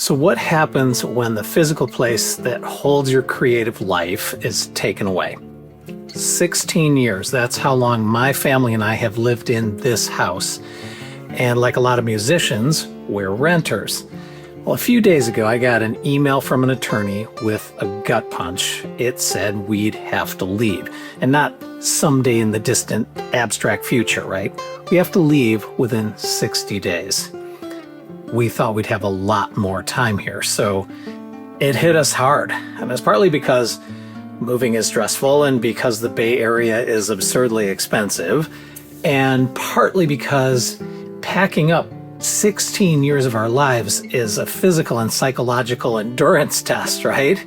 So what happens when the physical place that holds your creative life is taken away? 16 years, that's how long my family and I have lived in this house. And like a lot of musicians, we're renters. Well, a few days ago, I got an email from an attorney with a gut punch. It said we'd have to leave, and not someday in the distant abstract future, right? We have to leave within 60 days. We thought we'd have a lot more time here, so it hit us hard. And it's partly because moving is stressful and because the Bay Area is absurdly expensive, and partly because packing up 16 years of our lives is a physical and psychological endurance test, right?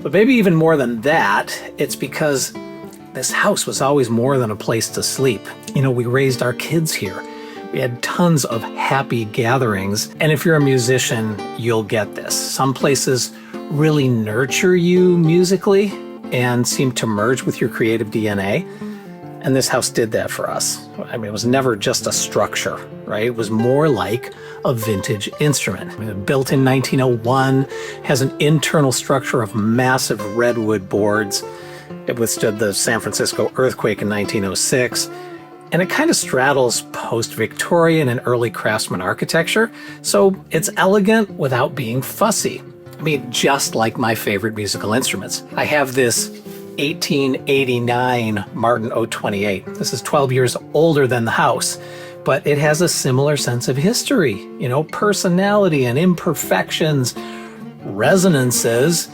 But maybe even more than that, it's because this house was always more than a place to sleep. You know, we raised our kids here. We had tons of happy gatherings. And if you're a musician, you'll get this. Some places really nurture you musically and seem to merge with your creative DNA. And this house did that for us. I mean, it was never just a structure, right? It was more like a vintage instrument. I mean, built in 1901, has an internal structure of massive redwood boards. It withstood the San Francisco earthquake in 1906. And it kind of straddles post-Victorian and early craftsman architecture. So it's elegant without being fussy. I mean, just like my favorite musical instruments. I have this 1889 Martin 028. This is 12 years older than the house, but it has a similar sense of history, you know, personality and imperfections, resonances,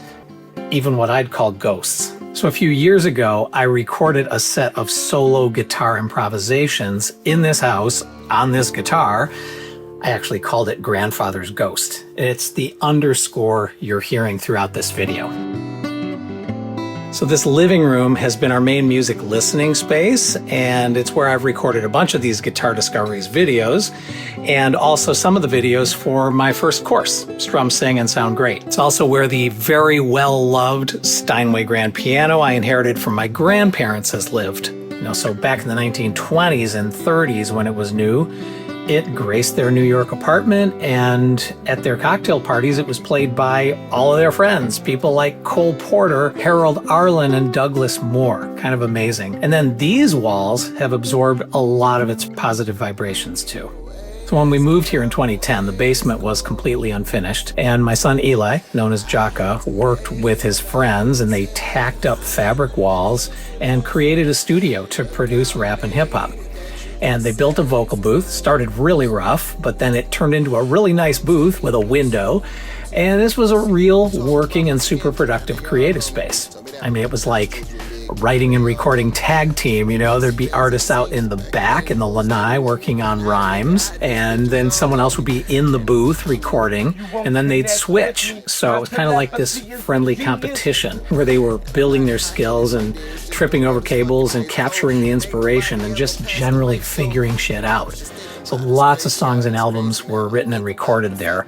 even what I'd call ghosts. So a few years ago, I recorded a set of solo guitar improvisations in this house on this guitar. I actually called it Grandfather's Ghost. It's the underscore you're hearing throughout this video. So this living room has been our main music listening space, and it's where I've recorded a bunch of these Guitar Discoveries videos, and also some of the videos for my first course, Strum, Sing, and Sound Great. It's also where the very well-loved Steinway grand piano I inherited from my grandparents has lived. You know, so back in the 1920s and 30s when it was new, it graced their New York apartment, and at their cocktail parties, it was played by all of their friends, people like Cole Porter, Harold Arlen, and Douglas Moore. Kind of amazing. And then these walls have absorbed a lot of its positive vibrations too. So when we moved here in 2010, the basement was completely unfinished, and my son Eli, known as Jaka, worked with his friends, and they tacked up fabric walls and created a studio to produce rap and hip hop. And they built a vocal booth, started really rough, but then it turned into a really nice booth with a window. And this was a real working and super productive creative space. I mean, it was like a writing and recording tag team, you know, there'd be artists out in the back in the lanai working on rhymes, and then someone else would be in the booth recording, and then they'd switch. So it was kind of like this friendly competition where they were building their skills and tripping over cables and capturing the inspiration and just generally figuring shit out. So lots of songs and albums were written and recorded there.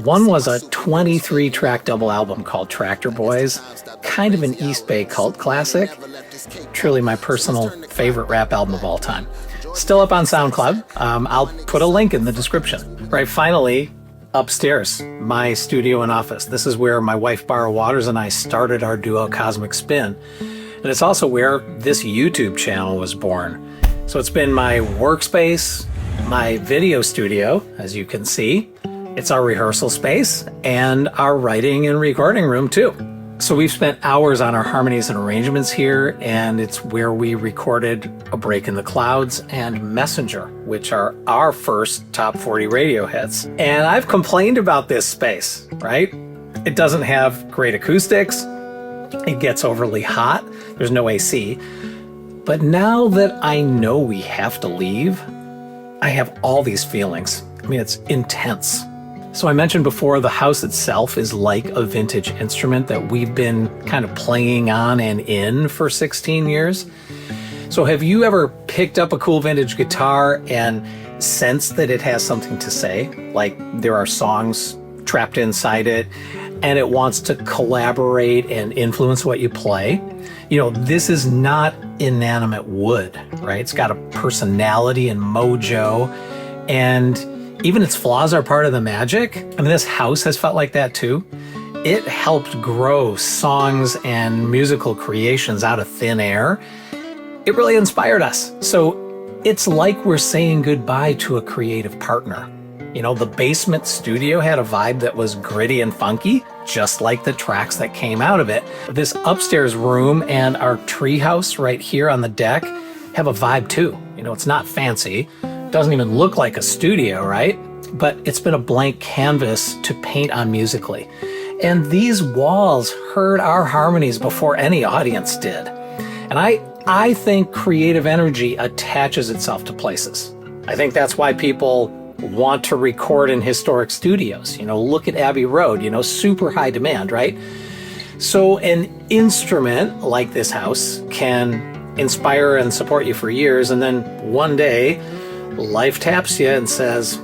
One was a 23-track double album called Tractor Boys, kind of an East Bay cult classic. Truly my personal favorite rap album of all time. Still up on SoundCloud. I'll put a link in the description. Right, finally, upstairs, my studio and office. This is where my wife, Bara Waters, and I started our duo Cosmic Spin. And it's also where this YouTube channel was born. So it's been my workspace, my video studio, as you can see. It's our rehearsal space and our writing and recording room too. So we've spent hours on our harmonies and arrangements here, and it's where we recorded A Break in the Clouds and Messenger, which are our first top 40 radio hits. And I've complained about this space, right? It doesn't have great acoustics. It gets overly hot. There's no AC. But now that I know we have to leave, I have all these feelings. I mean, it's intense. So I mentioned before, the house itself is like a vintage instrument that we've been kind of playing on and in for 16 years. So have you ever picked up a cool vintage guitar and sensed that it has something to say? Like there are songs trapped inside it and it wants to collaborate and influence what you play? You know, this is not inanimate wood, right? It's got a personality and mojo, and Even its flaws are part of the magic. I mean, this house has felt like that too. It helped grow songs and musical creations out of thin air. It really inspired us. So it's like we're saying goodbye to a creative partner. You know, the basement studio had a vibe that was gritty and funky, just like the tracks that came out of it. This upstairs room and our treehouse right here on the deck have a vibe too. You know, it's not fancy. Doesn't even look like a studio, right? But it's been a blank canvas to paint on musically. And these walls heard our harmonies before any audience did. And I think creative energy attaches itself to places. I think that's why people want to record in historic studios. You know, look at Abbey Road, you know, super high demand, right? So an instrument like this house can inspire and support you for years, and then one day life taps you and says,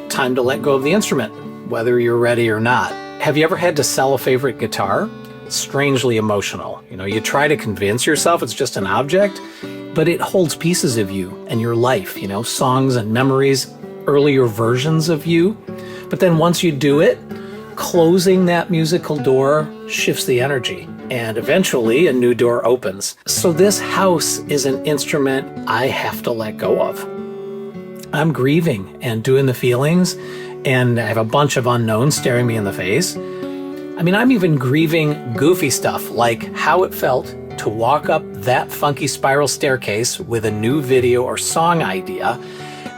time to let go of the instrument, whether you're ready or not. Have you ever had to sell a favorite guitar? Strangely emotional. You know, you try to convince yourself it's just an object, but it holds pieces of you and your life, you know, songs and memories, earlier versions of you. But then once you do it, closing that musical door shifts the energy, and eventually a new door opens. So this house is an instrument I have to let go of. I'm grieving and doing the feelings, and I have a bunch of unknowns staring me in the face. I mean, I'm even grieving goofy stuff, like how it felt to walk up that funky spiral staircase with a new video or song idea.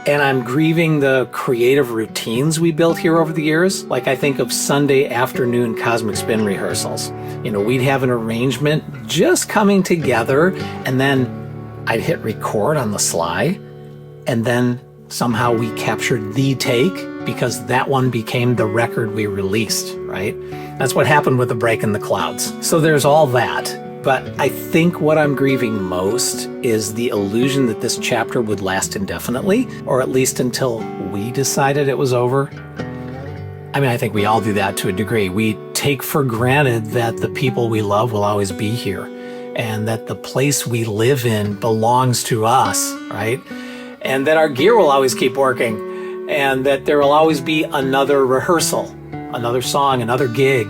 And I'm grieving the creative routines we built here over the years. Like, I think of Sunday afternoon Cosmic Spin rehearsals. You know, we'd have an arrangement just coming together, and then I'd hit record on the sly, and then somehow we captured the take because that one became the record we released, right? That's what happened with The Break in the Clouds. So there's all that. But I think what I'm grieving most is the illusion that this chapter would last indefinitely, or at least until we decided it was over. I mean, I think we all do that to a degree. We take for granted that the people we love will always be here, and that the place we live in belongs to us, right? And that our gear will always keep working, and that there will always be another rehearsal, another song, another gig.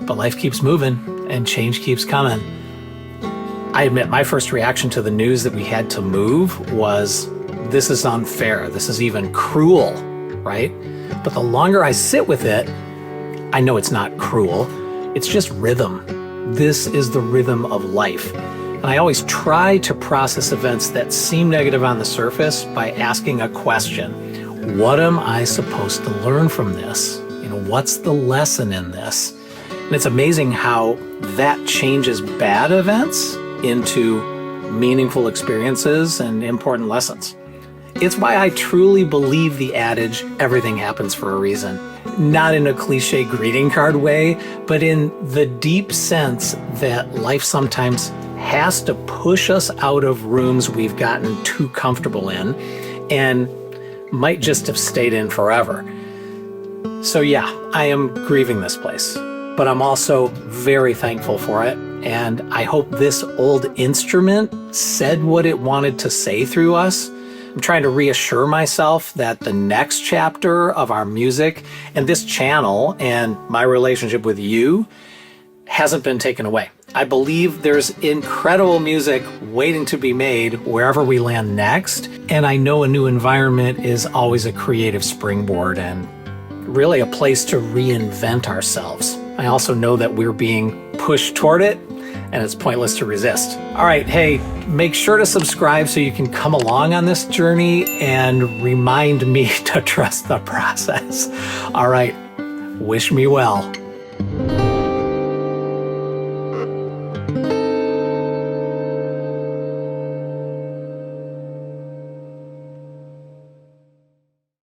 But life keeps moving, and change keeps coming. I admit my first reaction to the news that we had to move was, this is unfair, this is even cruel, right? But the longer I sit with it, I know it's not cruel, it's just rhythm. This is the rhythm of life. And I always try to process events that seem negative on the surface by asking a question. What am I supposed to learn from this? You know, what's the lesson in this? And it's amazing how that changes bad events into meaningful experiences and important lessons. It's why I truly believe the adage, everything happens for a reason. Not in a cliche greeting card way, but in the deep sense that life sometimes has to push us out of rooms we've gotten too comfortable in and might just have stayed in forever. So yeah, I am grieving this place, but I'm also very thankful for it. And I hope this old instrument said what it wanted to say through us. I'm trying to reassure myself that the next chapter of our music and this channel and my relationship with you hasn't been taken away. I believe there's incredible music waiting to be made wherever we land next. And I know a new environment is always a creative springboard and really a place to reinvent ourselves. I also know that we're being pushed toward it, and it's pointless to resist. All right, hey, make sure to subscribe so you can come along on this journey and remind me to trust the process. All right, wish me well.